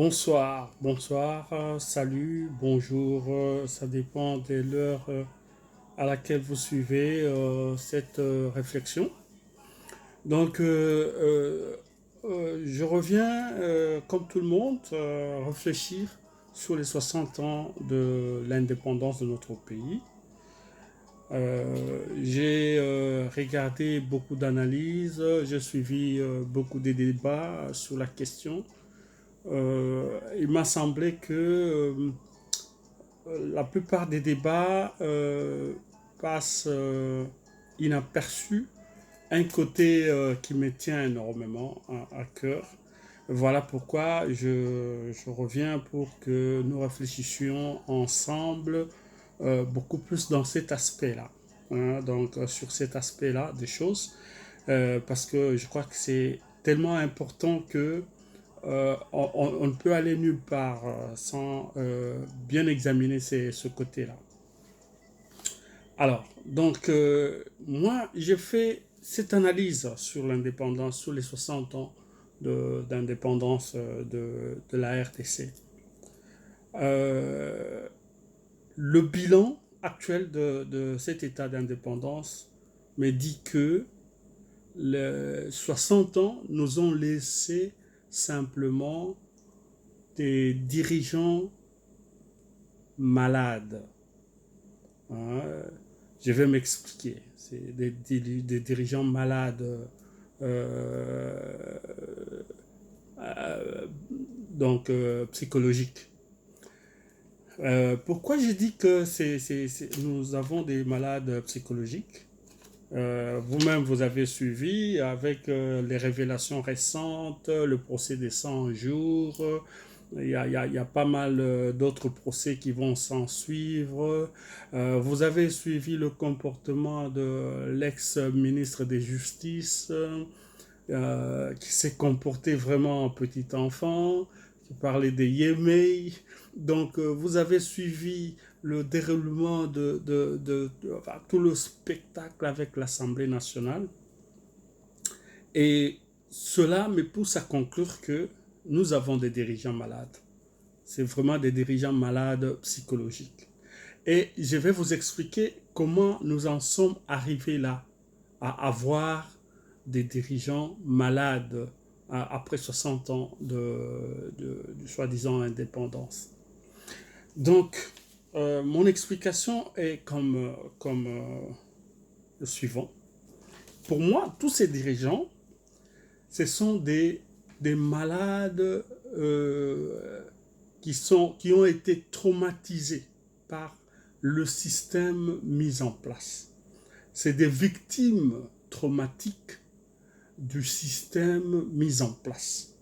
Bonsoir, bonsoir, salut, bonjour, ça dépend de l'heure à laquelle vous suivez cette réflexion. Donc, je reviens, comme tout le monde, réfléchir sur les 60 ans de l'indépendance de notre pays. J'ai regardé beaucoup d'analyses, j'ai suivi beaucoup de débats sur la question. Il m'a semblé que la plupart des débats passent inaperçus. Un côté qui me tient énormément à cœur. Voilà pourquoi je reviens pour que nous réfléchissions ensemble beaucoup plus dans cet aspect-là. Hein, donc sur cet aspect-là des choses. Parce que je crois que c'est tellement important que on ne peut aller nulle part sans bien examiner ce côté-là. Alors, donc, moi, j'ai fait cette analyse sur l'indépendance, sur les 60 ans d'indépendance de la RDC. Euh, le bilan actuel de cet état d'indépendance me dit que les 60 ans nous ont laissé simplement des dirigeants malades. Hein. Je vais m'expliquer. C'est des dirigeants malades, euh, euh, donc psychologiques. Pourquoi j'ai dit que nous avons des malades psychologiques? Vous-même, vous avez suivi avec les révélations récentes, le procès des 100 jours. Il y a pas mal d'autres procès qui vont s'en suivre. Vous avez suivi le comportement de l'ex-ministre des Justices qui s'est comporté vraiment en petit enfant, qui parlait des Yémei. Donc, vous avez suivi le déroulement enfin, tout le spectacle avec l'Assemblée nationale. Et cela me pousse à conclure que nous avons des dirigeants malades. C'est vraiment des dirigeants malades psychologiques. Et je vais vous expliquer comment nous en sommes arrivés là, à avoir des dirigeants malades après 60 ans de soi-disant indépendance. Donc, mon explication est comme le suivant. Pour moi, tous ces dirigeants, ce sont des malades qui ont été traumatisés par le système mis en place. C'est des victimes traumatiques du système mis en place.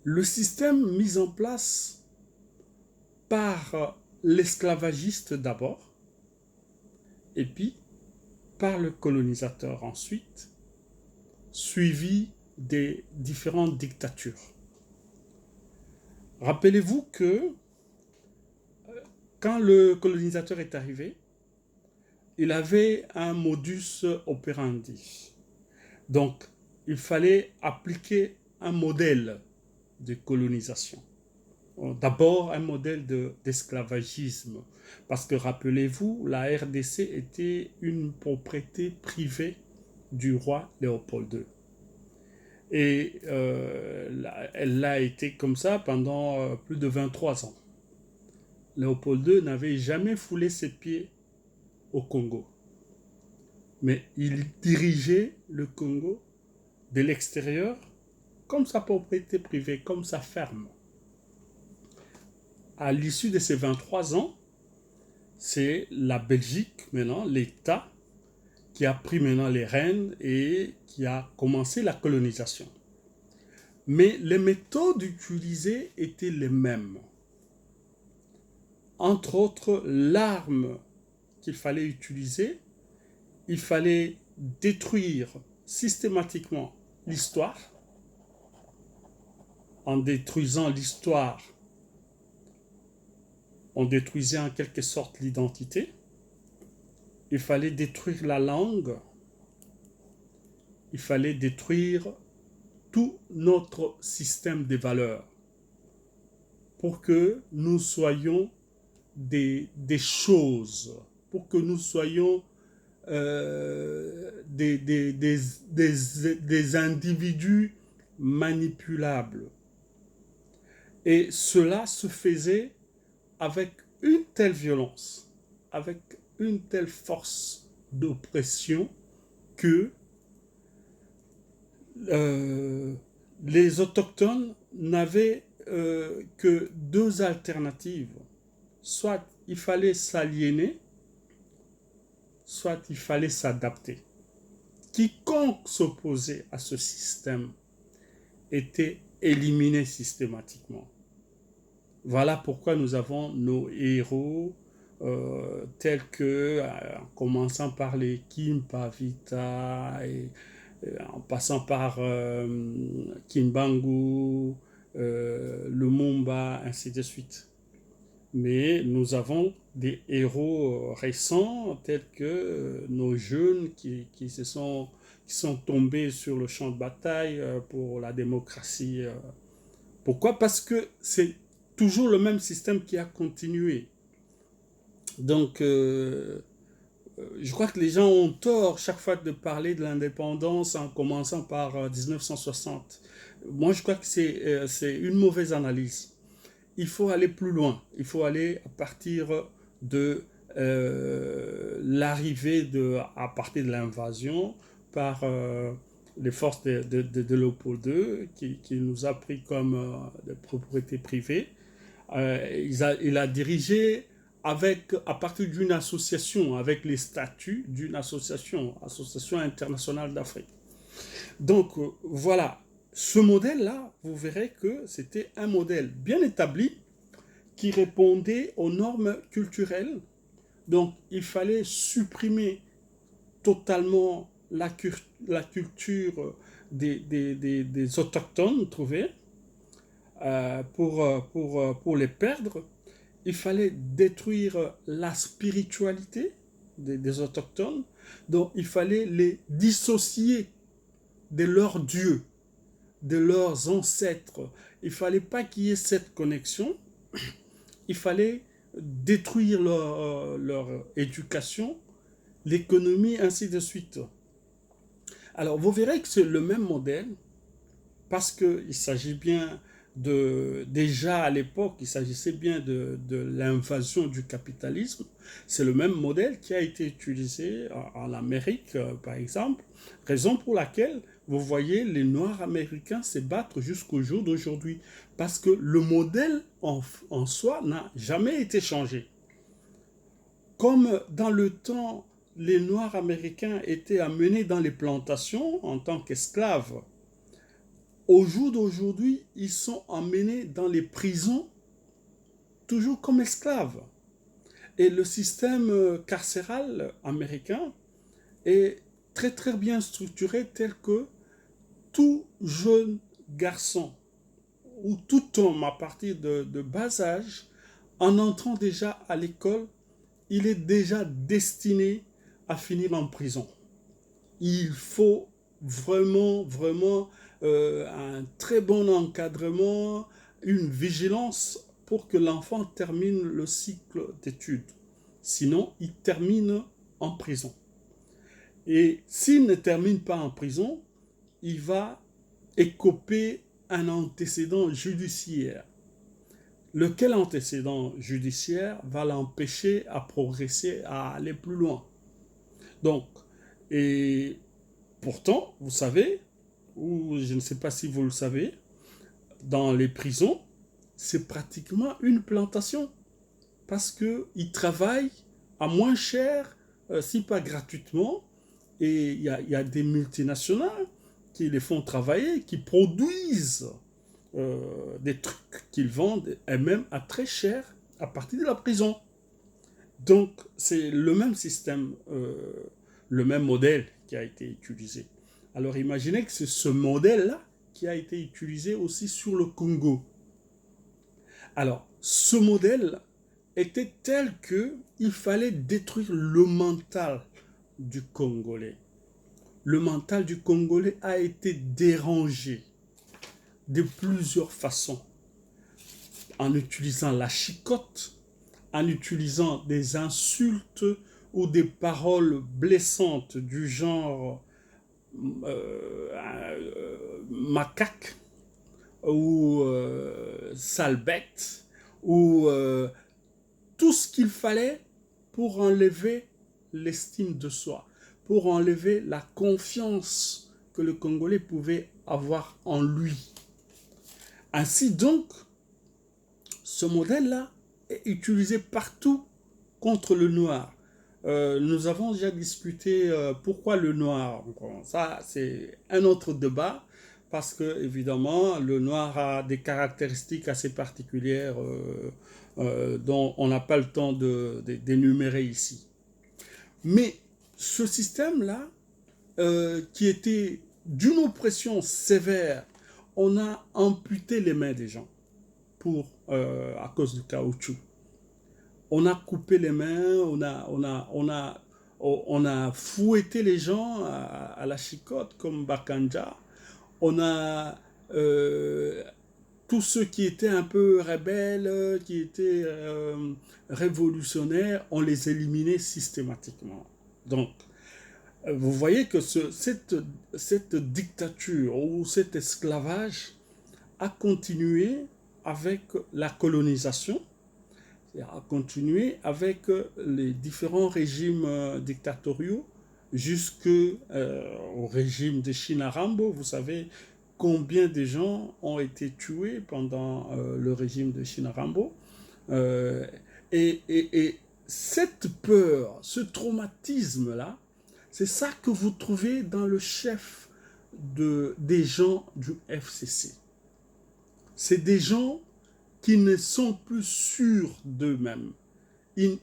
Le système mis en place par l'esclavagiste d'abord, et puis par le colonisateur ensuite, suivi des différentes dictatures. Rappelez-vous que quand le colonisateur est arrivé, il avait un modus operandi. Donc, il fallait appliquer un modèle de colonisation. D'abord, un modèle d'esclavagisme. Parce que, rappelez-vous, la RDC était une propriété privée du roi Léopold II. Et elle l'a été comme ça pendant plus de 23 ans. Léopold II n'avait jamais foulé ses pieds au Congo. Mais il dirigeait le Congo de l'extérieur comme sa propriété privée, comme sa ferme. À l'issue de ces 23 ans, c'est la Belgique, maintenant, l'État, qui a pris maintenant les rênes et qui a commencé la colonisation. Mais les méthodes utilisées étaient les mêmes. Entre autres, l'arme qu'il fallait utiliser, il fallait détruire systématiquement l'histoire. En détruisant l'histoire, on détruisait en quelque sorte l'identité. Il fallait détruire la langue. Il fallait détruire tout notre système de valeurs. pour que nous soyons des choses, pour que nous soyons des individus manipulables. Et cela se faisait avec une telle violence, avec une telle force d'oppression que les autochtones n'avaient que deux alternatives. Soit il fallait s'aliéner, soit il fallait s'adapter. Quiconque s'opposait à ce système était éliminé systématiquement. Voilà pourquoi nous avons nos héros tels que, en commençant par les Kimpavita, et en passant par Kimbangu, Lumumba, ainsi de suite. Mais nous avons des héros récents tels que nos jeunes qui sont tombés sur le champ de bataille pour la démocratie. Pourquoi? Parce que c'est toujours le même système qui a continué. Donc, je crois que les gens ont tort chaque fois de parler de l'indépendance en commençant par 1960. Moi, je crois que c'est une mauvaise analyse. Il faut aller plus loin. Il faut aller à partir de l'arrivée à partir de l'invasion par les forces de Léopold II qui nous a pris comme des propriétés privées. Il a dirigé à partir d'une association, avec les statuts d'une association internationale d'Afrique. Donc voilà, ce modèle-là, vous verrez que c'était un modèle bien établi qui répondait aux normes culturelles. Donc il fallait supprimer totalement la culture des autochtones trouvés pour les perdre. Il fallait détruire la spiritualité des autochtones. Donc il fallait les dissocier de leurs dieux, de leurs ancêtres. Il ne fallait pas qu'il y ait cette connexion. Il fallait détruire leur éducation, l'économie, ainsi de suite. Alors vous verrez que c'est le même modèle, parce qu'il s'agit bien déjà à l'époque, il s'agissait bien de l'invasion du capitalisme. C'est le même modèle qui a été utilisé en Amérique, par exemple, raison pour laquelle vous voyez les Noirs américains se battre jusqu'au jour d'aujourd'hui, parce que le modèle en soi n'a jamais été changé. Comme dans le temps, les Noirs américains étaient amenés dans les plantations en tant qu'esclaves, au jour d'aujourd'hui, ils sont emmenés dans les prisons, toujours comme esclaves. Et le système carcéral américain est très très bien structuré, tel que tout jeune garçon ou tout homme à partir de bas âge, en entrant déjà à l'école, il est déjà destiné à finir en prison. Il faut vraiment un très bon encadrement, une vigilance pour que l'enfant termine le cycle d'études. Sinon, il termine en prison. Et s'il ne termine pas en prison, il va écoper un antécédent judiciaire. Lequel antécédent judiciaire va l'empêcher à progresser, à aller plus loin. Donc, et pourtant, vous savez, ou je ne sais pas si vous le savez, dans les prisons, c'est pratiquement une plantation. Parce qu'ils travaillent à moins cher, si pas gratuitement, et il y a des multinationales qui les font travailler, qui produisent des trucs qu'ils vendent, et même à très cher, à partir de la prison. Donc, c'est le même système, le même modèle qui a été utilisé. Alors, imaginez que c'est ce modèle-là qui a été utilisé aussi sur le Congo. Alors, ce modèle était tel qu'il fallait détruire le mental du Congolais. Le mental du Congolais a été dérangé de plusieurs façons. en utilisant la chicotte, en utilisant des insultes ou des paroles blessantes du genre macaque ou sale bête ou tout ce qu'il fallait pour enlever l'estime de soi, pour enlever la confiance que le Congolais pouvait avoir en lui. Ainsi donc, ce modèle-là est utilisé partout contre le noir. Nous avons déjà discuté pourquoi le noir. Ça, c'est un autre débat parce que, évidemment, le noir a des caractéristiques assez particulières dont on n'a pas le temps d'énumérer ici. Mais ce système-là, qui était d'une oppression sévère, on a amputé les mains des gens à cause du caoutchouc. On a coupé les mains, on a fouetté les gens à la chicotte comme Bakanja. On a tous ceux qui étaient un peu rebelles, qui étaient révolutionnaires, on les éliminait systématiquement. Donc, vous voyez que cette dictature ou cet esclavage a continué avec la colonisation, a continué avec les différents régimes dictatoriaux jusqu'au régime de Shinarambo. Vous savez combien de gens ont été tués pendant le régime de Shinarambo. Et cette peur, ce traumatisme-là, c'est ça que vous trouvez dans le chef des gens du FCC. C'est des gens qui ne sont plus sûrs d'eux-mêmes. Ils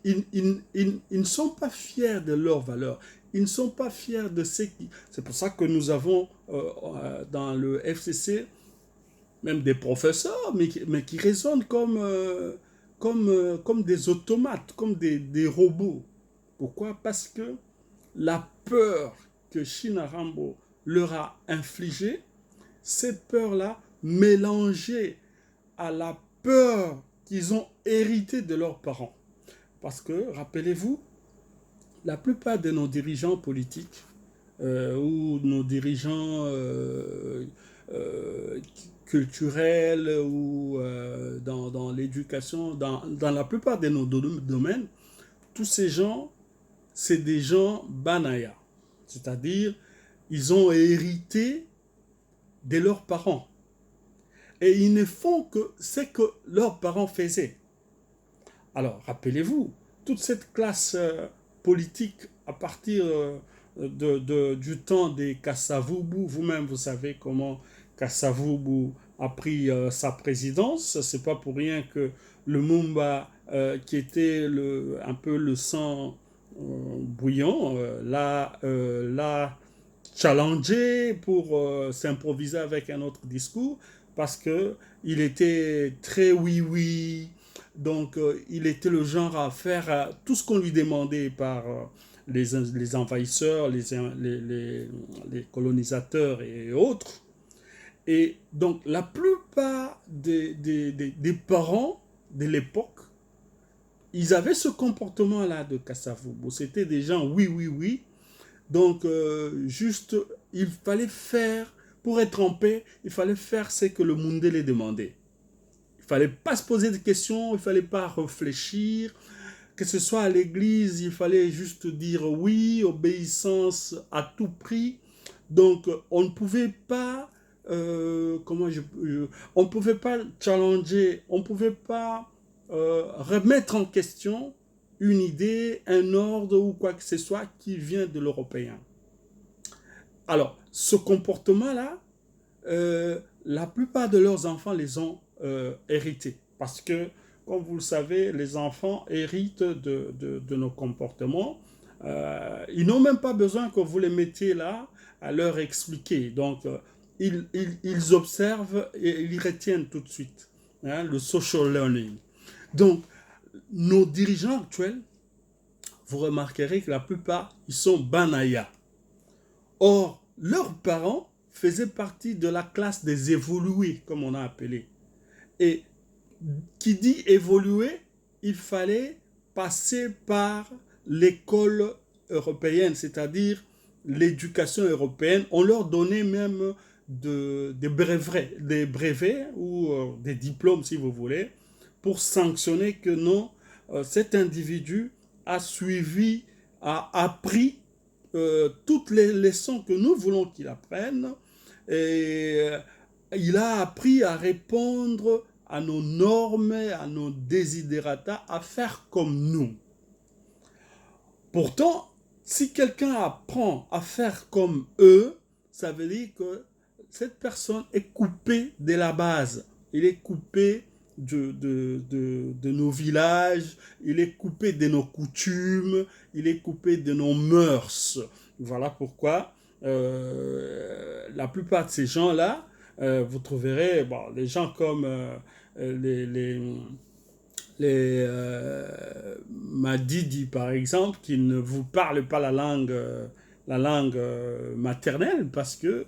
ne sont pas fiers de leurs valeurs. Ils ne sont pas fiers de ce qui... C'est pour ça que nous avons dans le FCC même des professeurs, mais qui raisonnent comme des automates, comme des robots. Pourquoi? Parce que la peur que Shinarambo leur a infligée, cette peur-là, mélangée à la peur qu'ils ont héritée de leurs parents. Parce que, rappelez-vous, la plupart de nos dirigeants politiques ou nos dirigeants culturels ou dans l'éducation, dans la plupart de nos domaines, tous ces gens, c'est des gens banaya. C'est-à-dire, ils ont hérité de leurs parents. Et ils ne font que ce que leurs parents faisaient. Alors, rappelez-vous, toute cette classe politique à partir du temps des Kasavubu, vous-même vous savez comment Kasavubu a pris sa présidence. C'est pas pour rien que le Mumba, qui était un peu le sang bouillant, l'a challengé pour s'improviser avec un autre discours, parce qu'il était très oui-oui, donc il était le genre à faire tout ce qu'on lui demandait par les envahisseurs, les colonisateurs et autres. Et donc la plupart des parents de l'époque, ils avaient ce comportement-là de Kasavubu. C'était des gens oui, oui, oui. Donc juste, il fallait faire, pour être en paix, il fallait faire ce que le monde les demandait. Il ne fallait pas se poser de questions, il ne fallait pas réfléchir. Que ce soit à l'église, il fallait juste dire oui, obéissance à tout prix. Donc, on ne pouvait pas, on ne pouvait pas challenger, on ne pouvait pas remettre en question une idée, un ordre ou quoi que ce soit qui vient de l'Européen. Alors, ce comportement-là, la plupart de leurs enfants les ont hérités. Parce que, comme vous le savez, les enfants héritent de nos comportements. Ils n'ont même pas besoin que vous les mettiez là à leur expliquer. Donc, ils observent et ils retiennent tout de suite. Hein, le social learning. Donc, nos dirigeants actuels, vous remarquerez que la plupart, ils sont banaya. Or, leurs parents faisaient partie de la classe des évolués, comme on a appelé. Et qui dit évoluer, il fallait passer par l'école européenne, c'est-à-dire l'éducation européenne. On leur donnait même des brevets ou des diplômes, si vous voulez, pour sanctionner que non, cet individu a suivi, a appris toutes les leçons que nous voulons qu'il apprenne, et il a appris à répondre à nos normes, à nos desiderata, à faire comme nous. Pourtant, si quelqu'un apprend à faire comme eux, ça veut dire que cette personne est coupée de la base. Il est coupé de nos villages, il est coupé de nos coutumes, il est coupé de nos mœurs. Voilà pourquoi la plupart de ces gens-là, vous trouverez des gens comme les Madidi, par exemple, qui ne vous parlent pas la langue maternelle parce que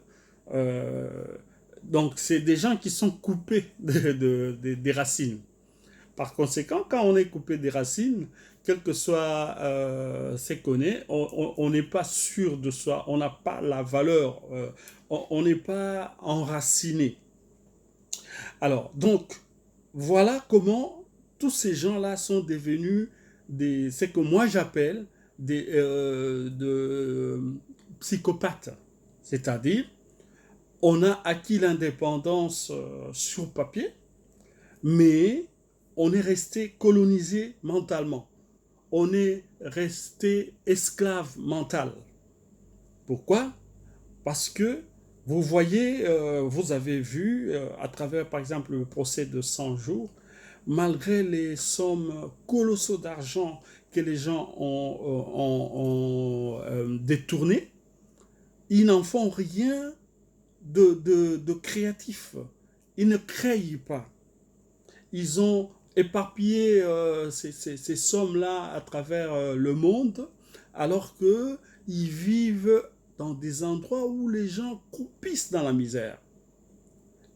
donc c'est des gens qui sont coupés des racines. Par conséquent, quand on est coupé des racines, quel que soit ce qu'on est, on n'est pas sûr de soi, on n'a pas la valeur, on n'est pas enraciné. Alors, donc, voilà comment tous ces gens-là sont devenus ce que moi j'appelle de psychopathes. C'est-à-dire, on a acquis l'indépendance sur papier, mais on est resté colonisé mentalement. On est resté esclave mental. Pourquoi? Parce que vous voyez, vous avez vu à travers par exemple le procès de 100 jours, malgré les sommes colossaux d'argent que les gens ont détournées, ils n'en font rien de créatif. Ils ne créent pas. Ils ont éparpillé ces sommes-là à travers le monde, alors qu'ils vivent dans des endroits où les gens croupissent dans la misère.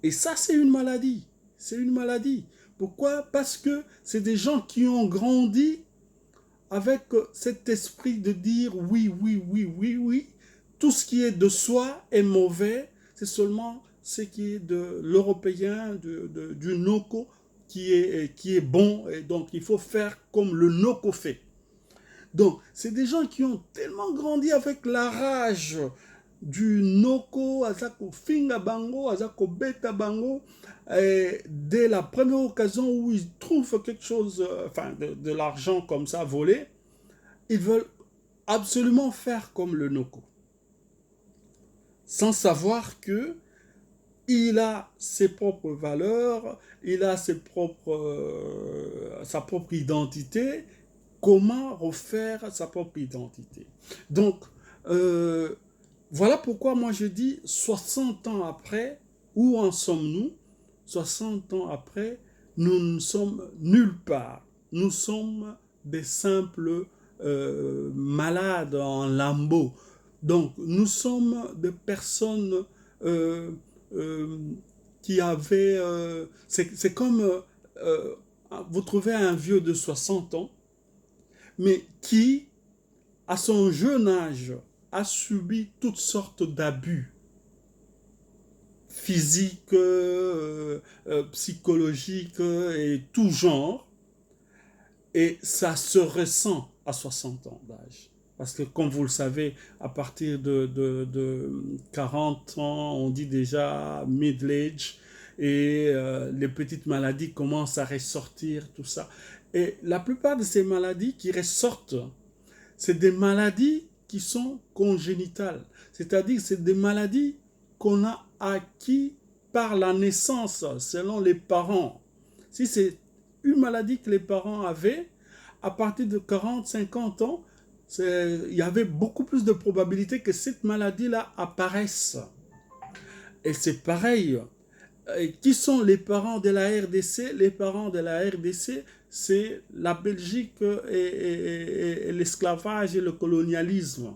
Et ça, c'est une maladie. C'est une maladie. Pourquoi? Parce que c'est des gens qui ont grandi avec cet esprit de dire oui, oui, oui, oui, oui. Tout ce qui est de soi est mauvais. C'est seulement ce qui est de l'européen, du Noko, qui est bon. Et donc, il faut faire comme le Noko fait. Donc, c'est des gens qui ont tellement grandi avec la rage du Noko, Azako Finga Bango, Azako Beta Bango, et dès la première occasion où ils trouvent quelque chose, enfin de l'argent comme ça volé, ils veulent absolument faire comme le Noko. Sans savoir que il a ses propres valeurs, il a sa propre identité. Comment refaire sa propre identité? Donc, voilà pourquoi moi je dis 60 ans après, où en sommes-nous? 60 ans après, nous ne sommes nulle part. Nous sommes des simples malades en lambeaux. Donc, nous sommes des personnes qui avaient... c'est comme vous trouvez un vieux de 60 ans, mais qui, à son jeune âge, a subi toutes sortes d'abus physiques, psychologiques et tout genre, et ça se ressent à 60 ans d'âge. Parce que, comme vous le savez, à partir de 40 ans, on dit déjà middle age, et les petites maladies commencent à ressortir, tout ça. Et la plupart de ces maladies qui ressortent, c'est des maladies qui sont congénitales. C'est-à-dire, c'est des maladies qu'on a acquis par la naissance, selon les parents. Si c'est une maladie que les parents avaient, à partir de 40, 50 ans, il y avait beaucoup plus de probabilité que cette maladie-là apparaisse. Et c'est pareil. Et qui sont les parents de la RDC? Les parents de la RDC, c'est la Belgique et l'esclavage et le colonialisme.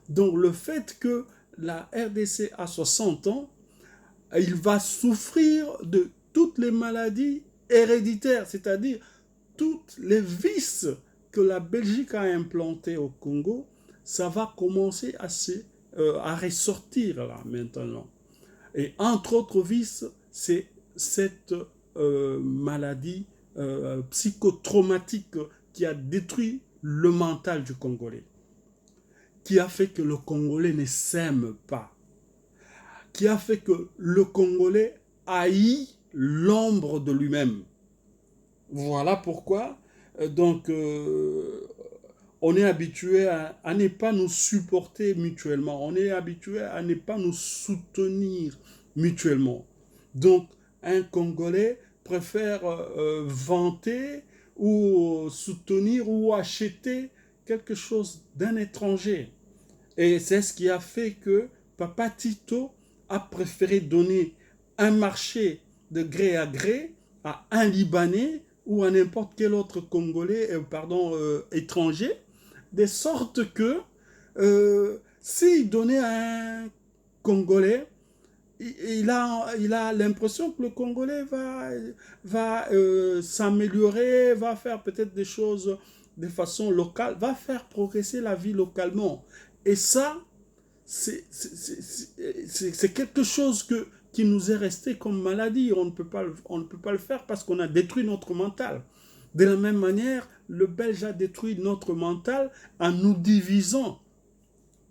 Donc le fait que la RDC a 60 ans, il va souffrir de toutes les maladies héréditaire, c'est-à-dire toutes les vices que la Belgique a implantés au Congo, ça va commencer à ressortir là maintenant. Et entre autres vices, c'est cette maladie psychotraumatique qui a détruit le mental du Congolais, qui a fait que le Congolais ne s'aime pas, qui a fait que le Congolais haït l'ombre de lui-même. Voilà pourquoi, on est habitué à ne pas nous supporter mutuellement, on est habitué à ne pas nous soutenir mutuellement. Donc, un Congolais préfère vanter ou soutenir ou acheter quelque chose d'un étranger. Et c'est ce qui a fait que Papa Tito a préféré donner un marché de gré à gré à un Libanais ou à n'importe quel autre Congolais, étranger, de sorte que s'il donnait à un Congolais, il a l'impression que le Congolais va s'améliorer, va faire peut-être des choses de façon locale, va faire progresser la vie localement. Et ça, c'est quelque chose qui nous est resté comme maladie. On ne peut pas le faire parce qu'on a détruit notre mental. De la même manière, le Belge a détruit notre mental en nous divisant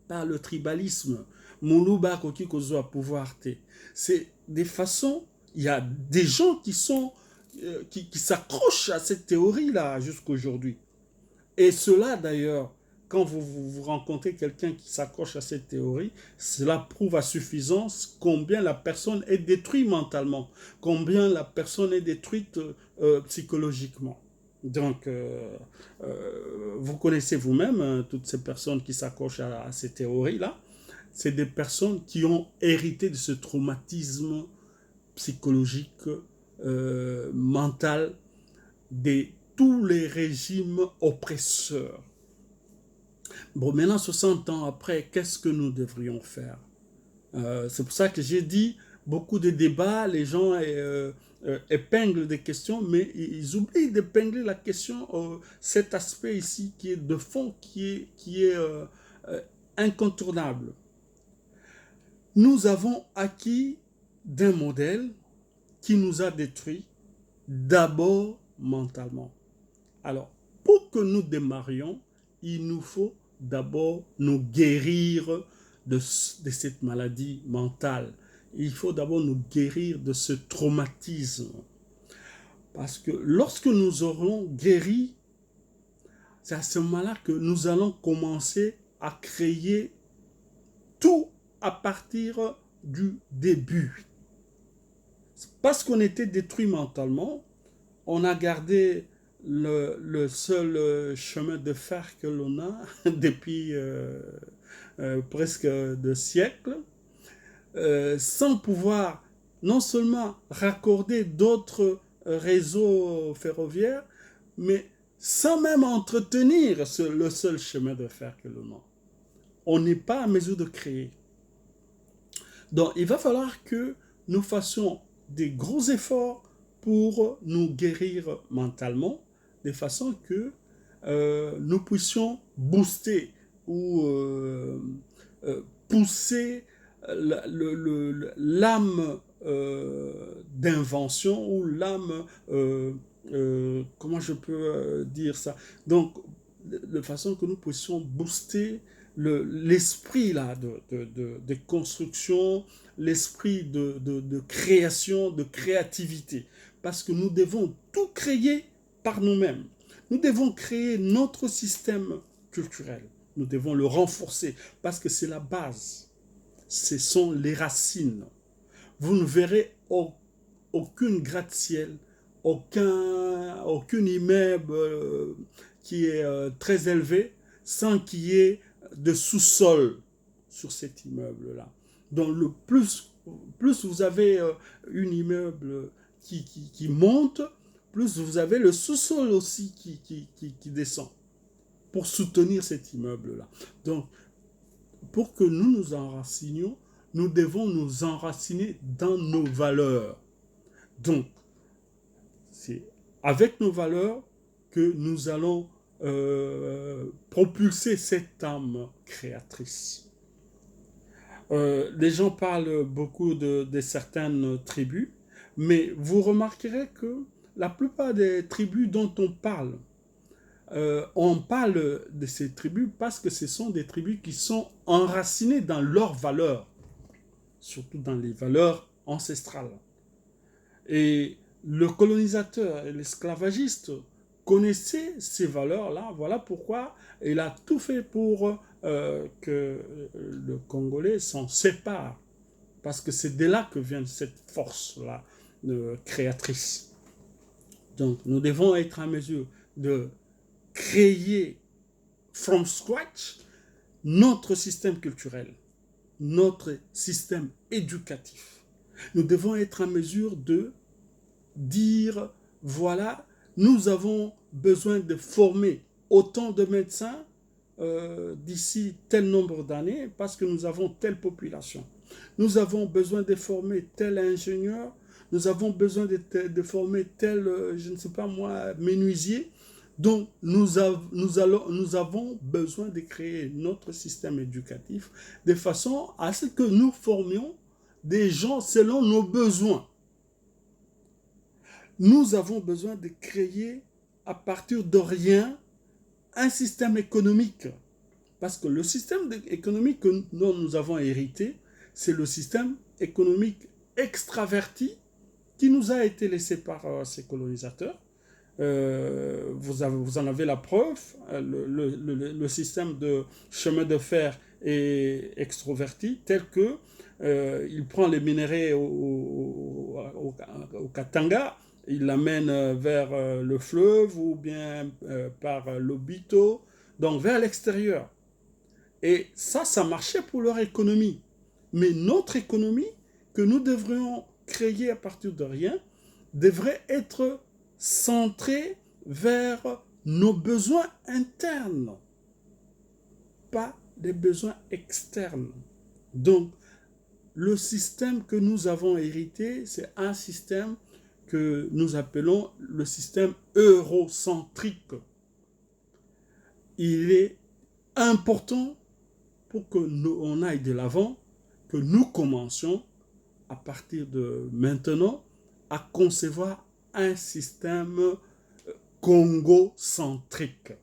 par le tribalisme. Moulouba koki kozwa pouvoir te. C'est des façons, il y a des gens qui s'accrochent à cette théorie-là jusqu'aujourd'hui. Et cela d'ailleurs, quand vous rencontrez quelqu'un qui s'accroche à cette théorie, cela prouve à suffisance combien la personne est détruite mentalement, combien la personne est détruite psychologiquement. Donc, vous connaissez vous-même toutes ces personnes qui s'accrochent à ces théories-là. C'est des personnes qui ont hérité de ce traumatisme psychologique, mental, de tous les régimes oppresseurs. Bon, maintenant, 60 ans après, qu'est-ce que nous devrions faire? C'est pour ça que j'ai dit, beaucoup de débats, les gens épinglent des questions, mais ils oublient d'épingler la question, cet aspect ici qui est de fond, qui est incontournable. Nous avons acquis d'un modèle qui nous a détruits, d'abord mentalement. Alors, pour que nous démarrions, il nous faut d'abord nous guérir de cette maladie mentale. Il faut d'abord nous guérir de ce traumatisme. Parce que lorsque nous aurons guéri, c'est à ce moment-là que nous allons commencer à créer tout à partir du début. Parce qu'on était détruit mentalement, on a gardé le seul chemin de fer que l'on a depuis presque 2 siècles, sans pouvoir non seulement raccorder d'autres réseaux ferroviaires, mais sans même entretenir le seul chemin de fer que l'on a. On n'est pas à mesure de créer. Donc, il va falloir que nous fassions des gros efforts pour nous guérir mentalement, de façon que nous puissions booster ou pousser l'âme d'invention ou l'âme, comment je peux dire ça? Donc, de façon que nous puissions booster l'esprit là de construction, l'esprit de création, de créativité. Parce que nous devons tout créer par nous-mêmes. Nous devons créer notre système culturel. Nous devons le renforcer parce que c'est la base. Ce sont les racines. Vous ne verrez aucune gratte-ciel, aucun immeuble qui est très élevé sans qu'il y ait de sous-sol sur cet immeuble-là. Donc, plus vous avez un immeuble qui monte, plus vous avez le sous-sol aussi qui descend pour soutenir cet immeuble-là. Donc, pour que nous nous enracinions, nous devons nous enraciner dans nos valeurs. Donc, C'est avec nos valeurs que nous allons propulser cette âme créatrice. Les gens parlent beaucoup de certaines tribus, mais vous remarquerez que la plupart des tribus dont on parle de ces tribus parce que ce sont des tribus qui sont enracinées dans leurs valeurs, surtout dans les valeurs ancestrales. Et le colonisateur et l'esclavagiste connaissaient ces valeurs-là. Voilà pourquoi il a tout fait pour que le Congolais s'en sépare. Parce que c'est de là que vient cette force-là créatrice. Donc nous devons être en mesure de créer from scratch notre système culturel, notre système éducatif. Nous devons être en mesure de dire, voilà, nous avons besoin de former autant de médecins d'ici tel nombre d'années parce que nous avons telle population. Nous avons besoin de former tel ingénieur, nous avons besoin de former tel, je ne sais pas moi, menuisier. Donc, nous avons besoin de créer notre système éducatif de façon à ce que nous formions des gens selon nos besoins. Nous avons besoin de créer à partir de rien un système économique. Parce que le système économique dont nous avons hérité, c'est le système économique extraverti qui nous a été laissé par ces colonisateurs. Vous en avez la preuve, le système de chemin de fer est extroverti, tel que il prend les minéraux au Katanga, il l'amène vers le fleuve ou bien par l'Obito, donc vers l'extérieur. Et ça marchait pour leur économie. Mais notre économie, que nous devrions créer à partir de rien, devrait être centrée vers nos besoins internes, pas des besoins externes. Donc, le système que nous avons hérité, c'est un système que nous appelons le système eurocentrique. Il est important pour que on aille de l'avant, que nous commencions à partir de maintenant à concevoir un système congocentrique.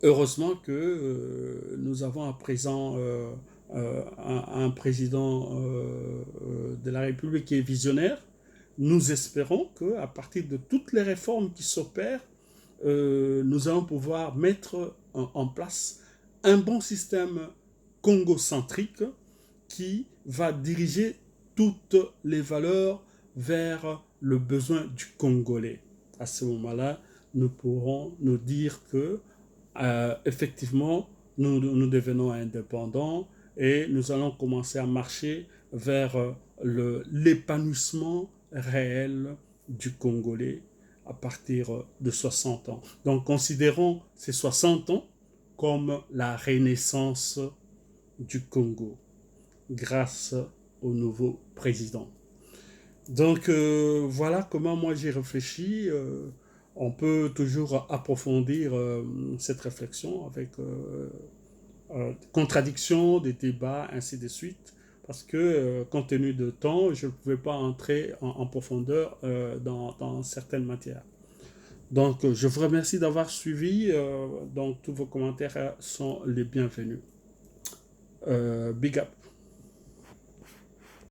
Heureusement que nous avons à présent un président de la République qui est visionnaire. Nous espérons qu'à partir de toutes les réformes qui s'opèrent, nous allons pouvoir mettre en place un bon système congocentrique qui va diriger toutes les valeurs vers le besoin du Congolais. À ce moment-là, nous pourrons nous dire que effectivement, nous devenons indépendants et nous allons commencer à marcher vers l'épanouissement réel du Congolais à partir de 60 ans. Donc, considérons ces 60 ans comme la renaissance du Congo grâce au nouveau président. Donc, voilà comment moi j'ai réfléchi. On peut toujours approfondir cette réflexion avec contradictions, des débats, ainsi de suite. Parce que, compte tenu de temps, je ne pouvais pas entrer en profondeur dans certaines matières. Donc, je vous remercie d'avoir suivi. Donc, tous vos commentaires sont les bienvenus. Big up.